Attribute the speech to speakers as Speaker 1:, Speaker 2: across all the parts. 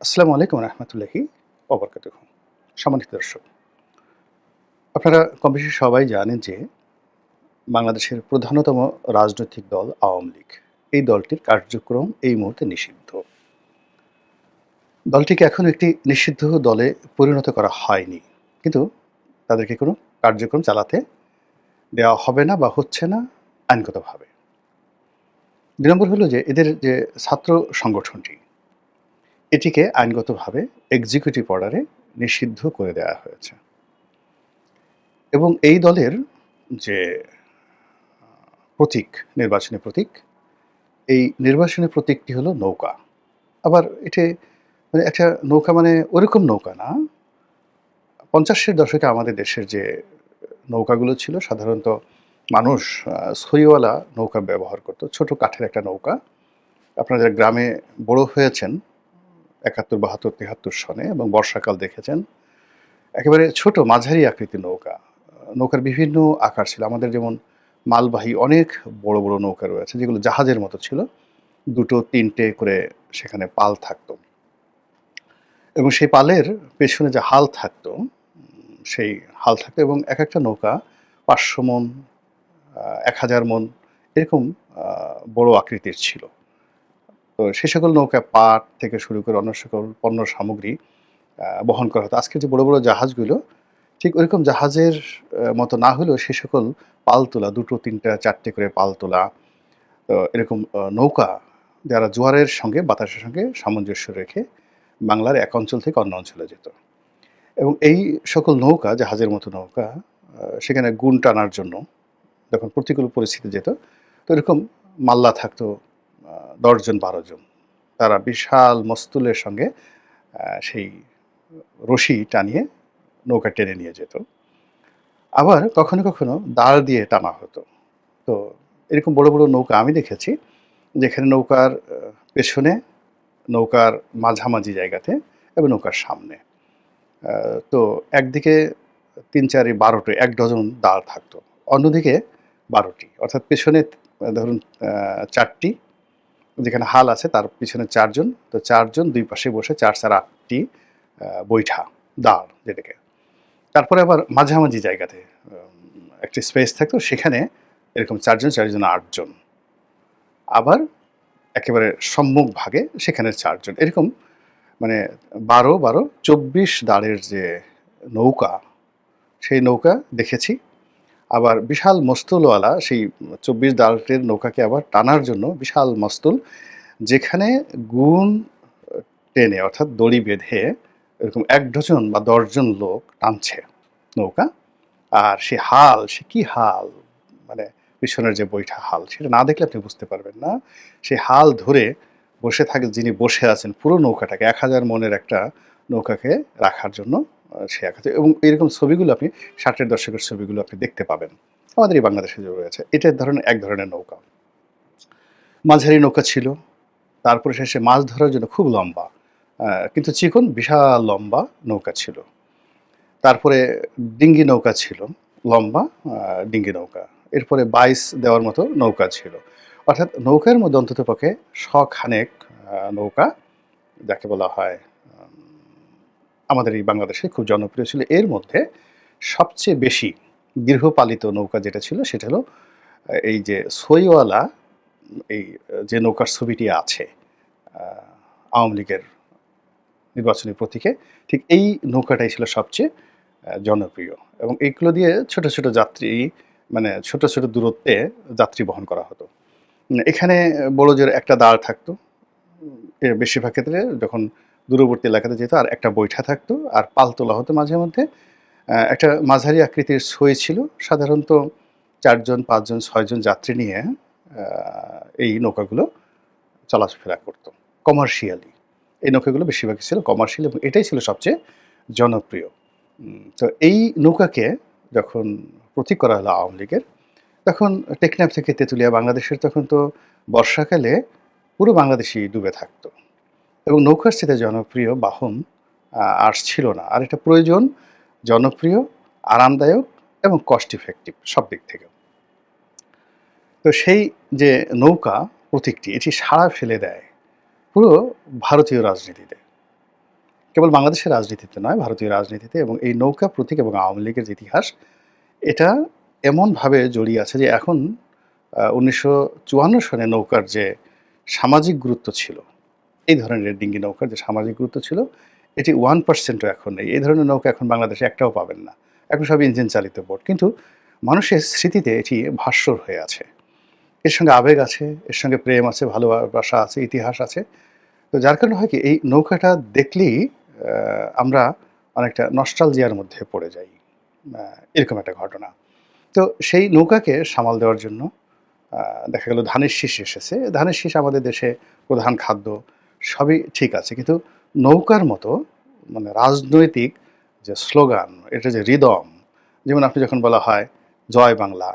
Speaker 1: আসসালামু আলাইকুম রহমতুল্লাহি ওবরকাতুহু। সম্মানিত দর্শক, আপনারা কমবেশি সবাই জানেন যে বাংলাদেশের প্রধানতম রাজনৈতিক দল আওয়ামী লীগ। এই দলটির কার্যক্রম এই মুহূর্তে নিষিদ্ধ। দলটিকে এখনো একটি নিষিদ্ধ দলে পরিণত করা হয়নি, কিন্তু তাদেরকে কোনো কার্যক্রম চালাতে দেওয়া হবে না বা হচ্ছে না আইনগতভাবে। ২ নম্বর হলো যে এদের যে ছাত্র সংগঠনটি, এটিকে আইনগতভাবে এক্সিকিউটিভ অর্ডারে নিষিদ্ধ করে দেওয়া হয়েছে। এবং এই দলের যে প্রতীক, নির্বাচনী প্রতীক, এই নির্বাচনী প্রতীকটি হলো নৌকা। আবার এটি মানে একটা নৌকা মানে ওরকম নৌকা না। ৫০-এর দশকে আমাদের দেশের যে নৌকাগুলো ছিল সাধারণত মানুষ ছইওয়ালা নৌকা ব্যবহার করত। ছোট কাঠের একটা নৌকা। আপনারা যারা গ্রামে বড় হয়েছেন ৭১, ৭২, ৭৩ সনে এবং বর্ষাকাল দেখেছেন, একেবারে ছোট মাঝারি আকৃতির নৌকা। নৌকার বিভিন্ন আকার ছিল। আমাদের যেমন মালবাহী অনেক বড়, বড় নৌকা রয়েছে যেগুলো জাহাজের মতো ছিল। ২ টো ৩ টে করে সেখানে পাল থাকতো। এবং সেই পালের পেছনে যে হাল থাকতো, সেই হাল থাকতো এবং একেকটা নৌকা ৫০০ মণ, ১,০০০ মণ এরকম আ বড় আকৃতির ছিল। তো সে সকল নৌকায় পাট থেকে শুরু করে অন্য সকল পণ্য সামগ্রী বহন করা হতো। আজকের যে বড়, বড় জাহাজগুলো ঠিক ওইরকম জাহাজের মতো না হলেও সে সকল পাল তোলা ২ টো ৩ টা ৪ টে করে পাল তোলা, তো এরকম নৌকা যারা জোয়ারের সঙ্গে বাতাসের সঙ্গে সামঞ্জস্য রেখে বাংলার এক অঞ্চল থেকে অন্য অঞ্চলে যেত। এবং এই সকল নৌকা, জাহাজের মতো নৌকা, সেখানে গুণ টানার জন্য যখন প্রতিকূল পরিস্থিতি যেত, তো এরকম মাল্লা থাকতো ১০ জন ১২ জন। তারা বিশাল মস্তুলের সঙ্গে সেই রশি টানিয়ে নৌকা টেনে নিয়ে যেত। আবার কখনো, কখনো দাঁড় দিয়ে টানা হতো। তো এরকম বড়, বড় নৌকা আমি দেখেছি যেখানে নৌকার পেছনে, নৌকার মাঝামাঝি জায়গাতে এবং নৌকার সামনে। তো একদিকে ৩, ৪ এ ১২ টি, ১ ডজন দাঁড় থাকতো। অন্যদিকে ১২ টি। অর্থাৎ পেছনে ধরুন ৪ টি, যেখানে হাল আছে তার পিছনে ৪ জন। তো ৪ জন ২ পাশে বসে ৪, ৪ ৮ টি বৈঠা, দাঁড় যেটাকে। তারপরে আবার মাঝামাঝি জায়গাতে একটি স্পেস থাকতো, সেখানে এরকম ৪ জন, ৪ জন ৮ জন। আবার একেবারে সম্মুখ ভাগে সেখানে ৪ জন। এরকম মানে ১২, ১২, ২৪ দাঁড়ের যে নৌকা, সেই নৌকা দেখেছি। আবার বিশাল মস্তুলওয়ালা সেই ২৪ দাঁড়ের নৌকাকে আবার টানার জন্য বিশাল মস্তুল, যেখানে গুণ টেনে অর্থাৎ দড়ি বেঁধে এরকম ১ ডজন বা ১০ জন লোক টানছে নৌকা। আর সে হাল, সে কি হাল! মানে পিছনের যে বৈঠা হাল, সেটা না দেখলে আপনি বুঝতে পারবেন না। সেই হাল ধরে বসে থাকে যিনি বসে আছেন পুরো নৌকাটাকে ১,০০০ মণের একটা নৌকাকে রাখার জন্য সে এবং এরকম ছবিগুলো আপনি ৬০-এর দশকের ছবিগুলো আপনি দেখতে পাবেন। আমাদের এই বাংলাদেশে যে রয়েছে। এটা এক ধরনের নৌকা। মাঝারি নৌকা ছিল। তারপরে শেষে মাছ ধরার জন্য খুব লম্বা, কিন্তু চিকন বিশাল লম্বা নৌকা ছিল। তারপরে ডিঙ্গি নৌকা ছিল, লম্বা ডিঙ্গি নৌকা। এরপরে বাইস দেওয়ার মতো নৌকা ছিল। অর্থাৎ নৌকার মধ্যে অন্ততপক্ষে শ'খানেক নৌকা, যাকে বলা হয় আমাদের এই বাংলাদেশে খুব জনপ্রিয় ছিল। এর মধ্যে সবচেয়ে বেশি গৃহপালিত নৌকা যেটা ছিল সেটা হলো এই যে ছইওয়ালা, এই যে নৌকার ছবিটি আছে আ আওয়ামী লীগের নির্বাচনী প্রতীকে, ঠিক এই নৌকাটাই ছিল সবচেয়ে জনপ্রিয়। এবং এগুলো দিয়ে ছোট, ছোট যাত্রী, মানে ছোট, ছোট দূরত্বে যাত্রী বহন করা হতো। এখানে বড় জোর একটা দাঁড় থাকতো। এর বেশিরভাগ ক্ষেত্রে যখন দূরবর্তী এলাকাতে যেত আর একটা বৈঠা থাকতো আর পাল তোলা হতো মাঝে মধ্যে। একটা মাঝারি আকৃতির ছই ছিল। সাধারণত ৪ জন, ৫ জন, ৬ জন যাত্রী নিয়ে আ এই নৌকাগুলো চলাফেরা করত কমার্শিয়ালি। এই নৌকাগুলো বেশিরভাগই ছিল কমার্শিয়াল এবং এটাই ছিল সবচেয়ে জনপ্রিয়। তো এই নৌকাকে যখন প্রতীক করা হলো আওয়ামী লীগের, তখন টেকনাফ থেকে তেঁতুলিয়া, বাংলাদেশের তখন তো বর্ষাকালে পুরো বাংলাদেশই ডুবে থাকত এবং নৌকার চেয়ে জনপ্রিয় বাহন আর ছিল না। আর এটা প্রয়োজন, জনপ্রিয়, আরামদায়ক এবং কস্ট ইফেক্টিভ সব দিক থেকে। তো সেই যে নৌকা প্রতীকটি, এটি সাড়া ফেলে দেয় পুরো ভারতীয় রাজনীতিতে। কেবল বাংলাদেশের রাজনীতিতে নয়, ভারতীয় রাজনীতিতে এবং এই নৌকা প্রতীক এবং আওয়ামী লীগের যে ইতিহাস, এটা এমনভাবে জড়িয়ে আছে যে এখন ১৯৫৪ সনে নৌকার যে সামাজিক গুরুত্ব ছিল, এই ধরনের ডিঙ্গি নৌকার যে সামাজিক গুরুত্ব ছিল, এটি 1% ও এখন নেই। এই ধরনের নৌকা এখন বাংলাদেশে একটাও পাবেন না। এখন সব ইঞ্জিন চালিত বোট। কিন্তু মানুষের স্মৃতিতে এটি ভাস্বর হয়ে আছে। এর সঙ্গে আবেগ আছে, এর সঙ্গে প্রেম আছে, ভালোবাসা আছে, ইতিহাস আছে। তো যার কারণে হয় কি এই নৌকাটা দেখলেই আমরা অনেকটা নস্টালজিয়ার মধ্যে পড়ে যাই। এরকম একটা ঘটনা। তো সেই নৌকাকে সামাল দেওয়ার জন্য দেখা গেল ধানের শীষ এসেছে। ধানের শীষ আমাদের দেশে প্রধান খাদ্য, সবই ঠিক আছে। কিন্তু নৌকার মতো মানে রাজনৈতিক যে স্লোগান, এটা যে রিদম, যেমন আপনি যখন বলা হয়, "জয় বাংলা",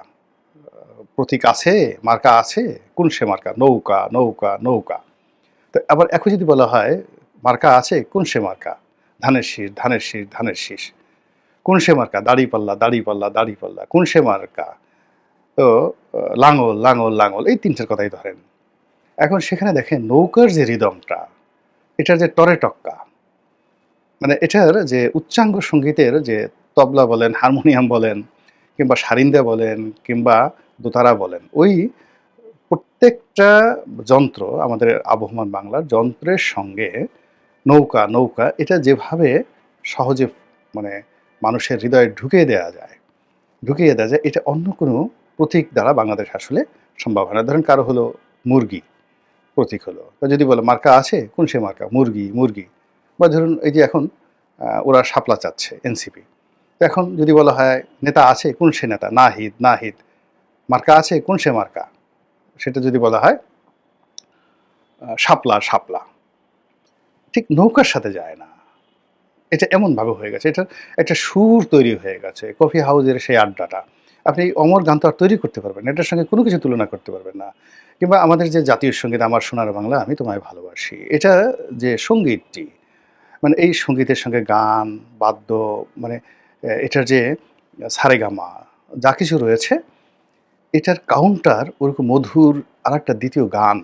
Speaker 1: প্রতীক আছে, মার্কা আছে, কোন সে মার্কা? নৌকা, নৌকা, নৌকা। তো আবার একই যদি বলা হয়, "মার্কা আছে, কোন সে মার্কা?" ধানের শীষ, ধানের শীষ, ধানের শীষ। কোন সে মার্কা? দাঁড়িপাল্লা, দাঁড়িপাল্লা, দাঁড়িপাল্লা। কোন সে মার্কা? তো লাঙল, লাঙল, লাঙল, এই ৩ টের কথাই ধরেন। এখন সেখানে দেখেন নৌকার যে রিদমটা, এটার যে টরে টক্কা, মানে এটার যে উচ্চাঙ্গ সংগীতের যে তবলা বলেন, হারমোনিয়াম বলেন, কিংবা সারিন্দা বলেন, কিংবা দোতারা বলেন, ওই প্রত্যেকটা যন্ত্র আমাদের আবহমান বাংলার যন্ত্রের সঙ্গে নৌকা, নৌকা এটা যেভাবে সহজে মানে মানুষের হৃদয়ে ঢুকিয়ে দেয়া যায়, এটা অন্য কোনো প্রতীক দ্বারা বাংলাদেশ আসলে সম্ভব হয় না। ধরেন কারো হলো মুরগি প্রতীক হলো। তো যদি বলে মার্কা আছে, কোন সে মার্কা? মুরগি, মুরগি। বা ধরুন এই যে এখন ওরা শাপলা চাচ্ছে এনসিপি। তো এখন যদি বলা হয় নেতা আছে, কোন সে নেতা? নাহিদ, নাহিদ। মার্কা আছে, কোন সে মার্কা? সেটা যদি বলা হয় শাপলা, শাপলা। ঠিক নৌকার সাথে যায় না। এটা এমনভাবে হয়ে গেছে। এটার একটা সুর তৈরি হয়ে গেছে। কফি হাউজের সেই আড্ডাটা। আপনি অমর গান তো আর তৈরি করতে পারবেন না। এটার সঙ্গে কোনো কিছু তুলনা করতে পারবেন না। কিংবা আমাদের যে জাতীয় সঙ্গীত 'আমার সোনার বাংলা আমি তোমায় ভালোবাসি', এটা যে সঙ্গীতটি, মানে এই সঙ্গীতের সঙ্গে গান, বাদ্য, মানে এটার যে সারেগামা যা কিছু রয়েছে, এটার কাউন্টার ওরকম মধুর আরেকটা ২য় গান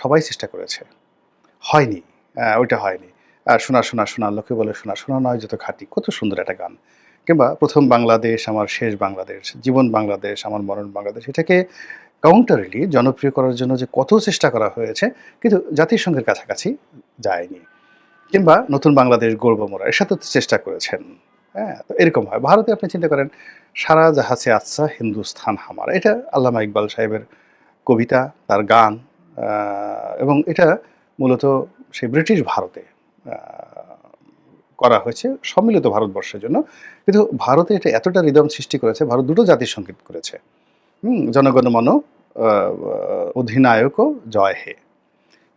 Speaker 1: সবাই চেষ্টা করেছে। হয়নি। ওইটা হয়নি। 'সোনা, সোনা, সোনা' লোকে বলে 'সোনা, সোনা নয় যত খাঁটি', কত সুন্দর একটা গান। কিংবা 'প্রথম বাংলাদেশ আমার শেষ বাংলাদেশ', 'জীবন বাংলাদেশ আমার মরণ বাংলাদেশ', এটাকে কাউন্টারলি জনপ্রিয় করার জন্য যে কত চেষ্টা করা হয়েছে, কিন্তু জাতিসংঘের কাছাকাছি যায়নি। কিংবা 'নতুন বাংলাদেশ গড়ব মোরা', এর সাথেও তো চেষ্টা করেছেন। হ্যাঁ? তো এরকম হয়। ভারতে আপনি চিন্তা করেন 'সারা জাহাঁ সে আচ্ছা হিন্দুস্তান হামারা', এটা আল্লামা ইকবাল সাহেবের কবিতা, তার গান, আ এবং এটা মূলত সেই ব্রিটিশ ভারতে আ করা হয়েছে সম্মিলিত ভারতবর্ষের জন্য। কিন্তু ভারতে এটা এতটা রিদম সৃষ্টি করেছে, ভারত ২ টো জাতির সংগীত করেছে। জনগণ মন অধিনায়কও জয় হে।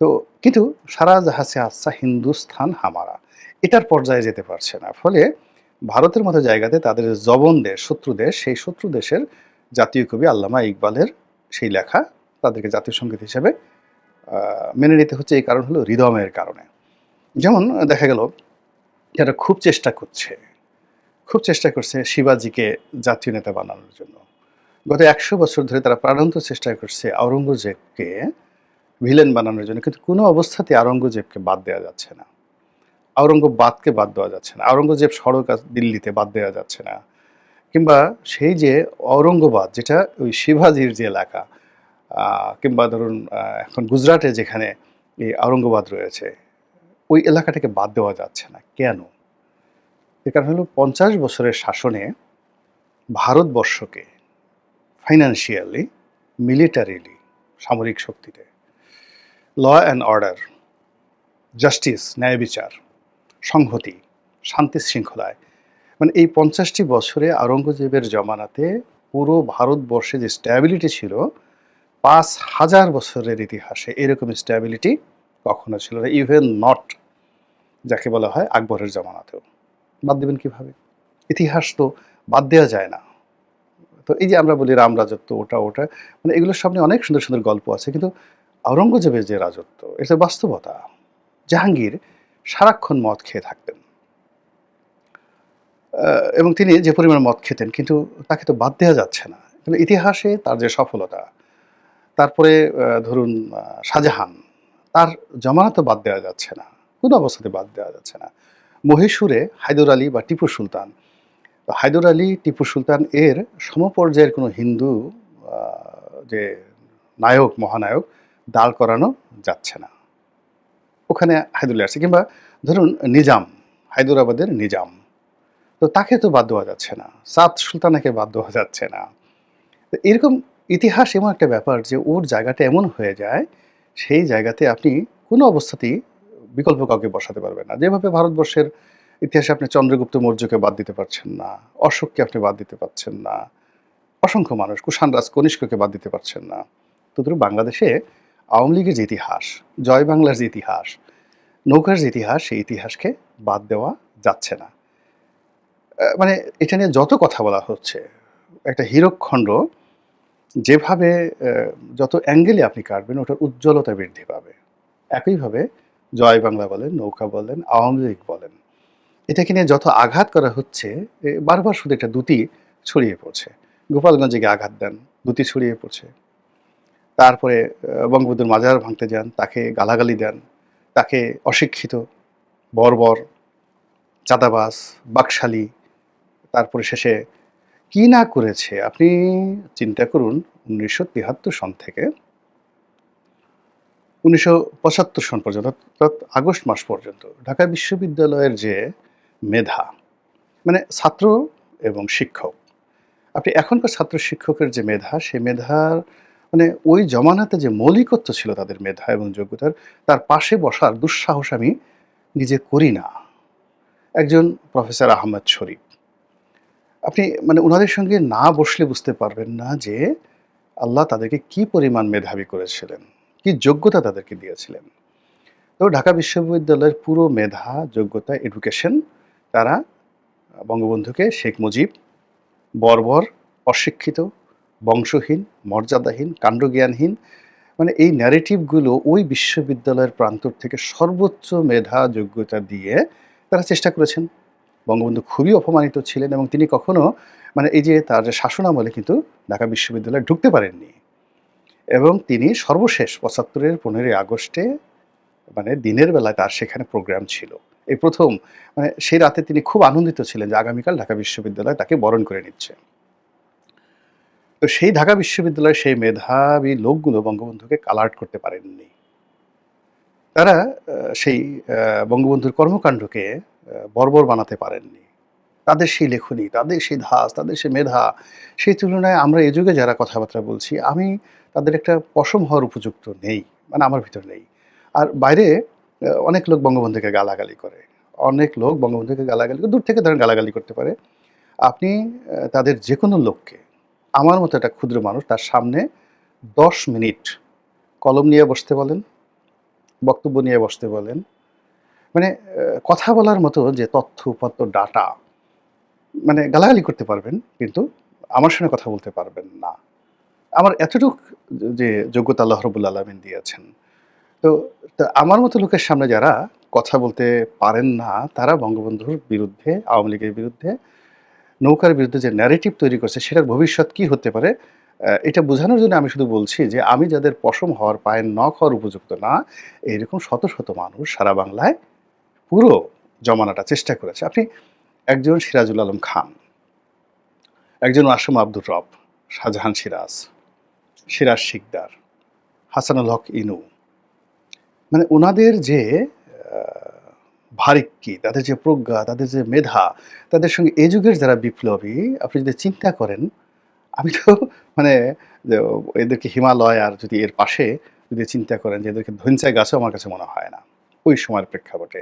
Speaker 1: তো কিন্তু সারা জাহাঁ সে আচ্ছা হিন্দুস্থান হামারা, এটার পর্যায়ে যেতে পারছে না। ফলে ভারতের মতো জায়গাতে তাদের জবন দেশ, শত্রু দেশ, সেই শত্রু দেশের জাতীয় কবি আল্লামা ইকবালের সেই লেখা তাদেরকে জাতীয় সংগীত হিসেবে মেনে নিতে হচ্ছে। এই কারণ হলো রিদমের কারণে। যেমন দেখা গেল যারা খুব চেষ্টা করছে শিবাজিকে জাতীয় নেতা বানানোর জন্য। গত ১০০ বছর ধরে তারা প্রাণান্ত চেষ্টা করছে আওরঙ্গজেবকে ভিলেন বানানোর জন্য। কিন্তু কোনো অবস্থাতেই আওরঙ্গজেবকে বাদ দেওয়া যাচ্ছে না। আওরঙ্গবাদকে বাদ দেওয়া যাচ্ছে না। আওরঙ্গজেব সড়ক দিল্লিতে বাদ দেওয়া যাচ্ছে না। কিংবা সেই যে ঔরঙ্গাবাদ যেটা ওই শিবাজির যে এলাকা, আ কিংবা ধরুন এখন গুজরাটে যেখানে এই আওরঙ্গাবাদ রয়েছে, ওই এলাকাটাকে বাদ দেওয়া যাচ্ছে না। কেন? এর কারণ হলো ৫০ বছরের শাসনে ভারতবর্ষকে ফাইন্যান্সিয়ালি, মিলিটারিলি, সামরিক শক্তিতে, ল অ্যান্ড অর্ডার, জাস্টিস, ন্যায় বিচার, সংহতি, শান্তি শৃঙ্খলায়, মানে এই ৫০টি বছরে আওরঙ্গজেবের জমানাতে পুরো ভারতবর্ষে যে স্ট্যাবিলিটি ছিল, ৫,০০০ বছরের ইতিহাসে এরকম স্ট্যাবিলিটি কখনো ছিল না। ইভেন নট যাকে বলা হয় আকবরের জমানাতেও। বাদ দিবেন কিভাবে? ইতিহাস তো বাদ দেওয়া যায় না। তো এই যে আমরা বলি রাম রাজত্ব, ওটা, মানে এগুলোর সামনে অনেক সুন্দর, সুন্দর গল্প আছে। কিন্তু আওরঙ্গজেবের যে রাজত্ব, এটা বাস্তবতা। জাহাঙ্গীর সারাক্ষণ মদ খেয়ে থাকতেন। এবং তিনি যে পরিমাণ মদ খেতেন, কিন্তু তাকে তো বাদ দেওয়া যাচ্ছে না। কিন্তু ইতিহাসে তার যে সফলতা, তারপরে ধরুন শাহজাহান, তার জমানা তো বাদ দেওয়া যাচ্ছে না। কোনো অবস্থাতে বাদ দেওয়া যাচ্ছে না। মহীশূরে হায়দর আলী বা টিপু সুলতান। তো হায়দর আলী, টিপু সুলতান এর সমপর্যায়ের কোনো হিন্দু আ যে নায়ক, মহানায়ক দাঁড় করানো যাচ্ছে না। ওখানে হায়দর আলী আসছে, কিংবা ধরুন নিজাম, হায়দরাবাদের নিজাম। তো তাকে তো বাদ দেওয়া যাচ্ছে না। সাদ সুলতানাকে বাদ দেওয়া যাচ্ছে না। তো এরকম ইতিহাস এমন একটা ব্যাপার যে ওর জায়গাটা এমন হয়ে যায়, সেই জায়গাতে আপনি কোনো অবস্থাতেই বিকল্প কাউকে বসাতে পারবেন না। যেভাবে ভারতবর্ষের ইতিহাসে আপনি চন্দ্রগুপ্ত মৌর্যকে বাদ দিতে পারছেন না, অশোককে আপনি বাদ দিতে পারছেন না, অসংখ্য মানুষ, কুষাণ রাজ কনিষ্ককে বাদ দিতে পারছেন না। তদ্রুপ বাংলাদেশে আওয়ামী লীগের যে ইতিহাস, জয় বাংলার যে ইতিহাস, নৌকার যে ইতিহাস, সেই ইতিহাসকে বাদ দেওয়া যাচ্ছে না। মানে এটা নিয়ে যত কথা বলা হচ্ছে, একটা হীরকখণ্ড যেভাবে যত অ্যাঙ্গেলে আপনি কাটবেন ওটার উজ্জ্বলতা বৃদ্ধি পাবে। একইভাবে জয় বাংলা বলেন, নৌকা বলেন, আওয়ামী লীগ বলেন, এটাকে নিয়ে যত আঘাত করা হচ্ছে, বারবার শুধু একটা দ্যুতি ছড়িয়ে পড়ছে। গোপালগঞ্জে গিয়ে আঘাত দেন, দ্যুতি ছড়িয়ে পড়ছে। তারপরে বঙ্গবন্ধুর মাজার ভাঙতে যান, তাকে গালাগালি দেন, তাকে অশিক্ষিত, বর্বর, চাঁদাবাজ, বাকশালী, তারপরে শেষে কি না করেছে আপনি চিন্তা করুন। ১৯৭৩ সন থেকে ১৯৭৫ সন পর্যন্ত, অর্থাৎ আগস্ট মাস পর্যন্ত ঢাকা বিশ্ববিদ্যালয়ের যে মেধা, মানে ছাত্র এবং শিক্ষক, আপনি এখনকার ছাত্র শিক্ষকের যে মেধা, সে মেধার মানে ওই জমানাতে যে মৌলিকত্ব ছিল তাদের মেধা এবং যোগ্যতার, তার পাশে বসার দুঃসাহস আমি নিজে করি না। একজন প্রফেসর আহমদ শরীফ, আপনি মানে উনাদের সঙ্গে না বসলে বুঝতে পারবেন না যে আল্লাহ তাদেরকে কি পরিমাণ মেধাবী করেছিলেন, কি যোগ্যতা তাদেরকে দিয়েছিলেন। তো ঢাকা বিশ্ববিদ্যালয়ের পুরো মেধা, যোগ্যতা, এডুকেশন তারা বঙ্গবন্ধুকে শেখ মুজিব বর্বর, অশিক্ষিত, বংশহীন, মর্যাদাহীন, কাণ্ডজ্ঞানহীন, মানে এই ন্যারেটিভগুলো ওই বিশ্ববিদ্যালয়ের প্রান্তর থেকে সর্বোচ্চ মেধা, যোগ্যতা দিয়ে তারা চেষ্টা করেছেন। বঙ্গবন্ধু খুবই অপমানিত ছিলেন এবং তিনি কখনো মানে এই যে তার যে শাসনামলে কিন্তু ঢাকা বিশ্ববিদ্যালয়ে ঢুকতে পারেননি। এবং তিনি সর্বশেষ ৭৫-এর ১৫ই আগস্টে মানে দিনের বেলায় তার সেখানে প্রোগ্রাম ছিল। এই ১ম মানে সেই রাতে তিনি খুব আনন্দিত ছিলেন যে আগামীকাল ঢাকা বিশ্ববিদ্যালয় তাকে বরণ করে নিচ্ছে। তো সেই ঢাকা বিশ্ববিদ্যালয়ের সেই মেধাবী লোকগুলো বঙ্গবন্ধুকে কালার্ট করতে পারেননি। তারা সেই বঙ্গবন্ধুর কর্মকাণ্ডকে বর্বর বানাতে পারেননি। তাদের সেই লেখনী, তাদের সেই ধাঁচ, তাদের সেই মেধা, সেই তুলনায় আমরা এ যুগে যারা কথাবার্তা বলছি, আমি তাদের একটা পশম হওয়ার উপযুক্ত নেই। মানে আমার ভিতর নেই। আর বাইরে অনেক লোক বঙ্গবন্ধুকে গালাগালি করে। অনেক লোক বঙ্গবন্ধুকে গালাগালি করে, দূর থেকে ধরেন গালাগালি করতে পারে। আপনি তাদের যেকোনো লোককে, আমার মতো একটা ক্ষুদ্র মানুষ, তার সামনে ১০ মিনিট কলম নিয়ে বসতে বলেন, বক্তব্য নিয়ে বসতে বলেন। মানে কথা বলার মতো যে তথ্য, উপাত্ত, ডাটা, মানে গালাগালি করতে পারবেন, কিন্তু আমার সঙ্গে কথা বলতে পারবেন না। আমার এতটুক যে যোগ্যতা আল্লাহ রাব্বুল আলামিন দিয়েছেন। তো আমার মতো লোকের সামনে যারা কথা বলতে পারেন না, তারা বঙ্গবন্ধুর বিরুদ্ধে, আওয়ামী লীগের বিরুদ্ধে, নৌকার বিরুদ্ধে যে ন্যারেটিভ তৈরি করছে, সেটার ভবিষ্যৎ কি হতে পারে, এটা বোঝানোর জন্য আমি শুধু বলছি যে আমি যাদের পশম হওয়ার, পায়ের নখ হওয়ার উপযুক্ত না, এরকম শত, শত মানুষ সারা বাংলায় পুরো জমানাটা চেষ্টা করেছে। আপনি একজন সিরাজুল আলম খান, একজন আসম আব্দুর রব, শাহজাহান সিরাজ, সিরাজ শিকদার, হাসানুল হক ইনু, মানে উনাদের যে ভারিক্কি, তাদের যে প্রজ্ঞা, তাদের যে মেধা, তাদের সঙ্গে এ যুগের যারা বিপ্লবী, আপনি যদি চিন্তা করেন, আমি তো মানে যে এদেরকে হিমালয় আর যদি এর পাশে যদি চিন্তা করেন যে এদেরকে ধইঞ্চা গাছও আমার কাছে মনে হয় না, ওই সময়ের প্রেক্ষাপটে।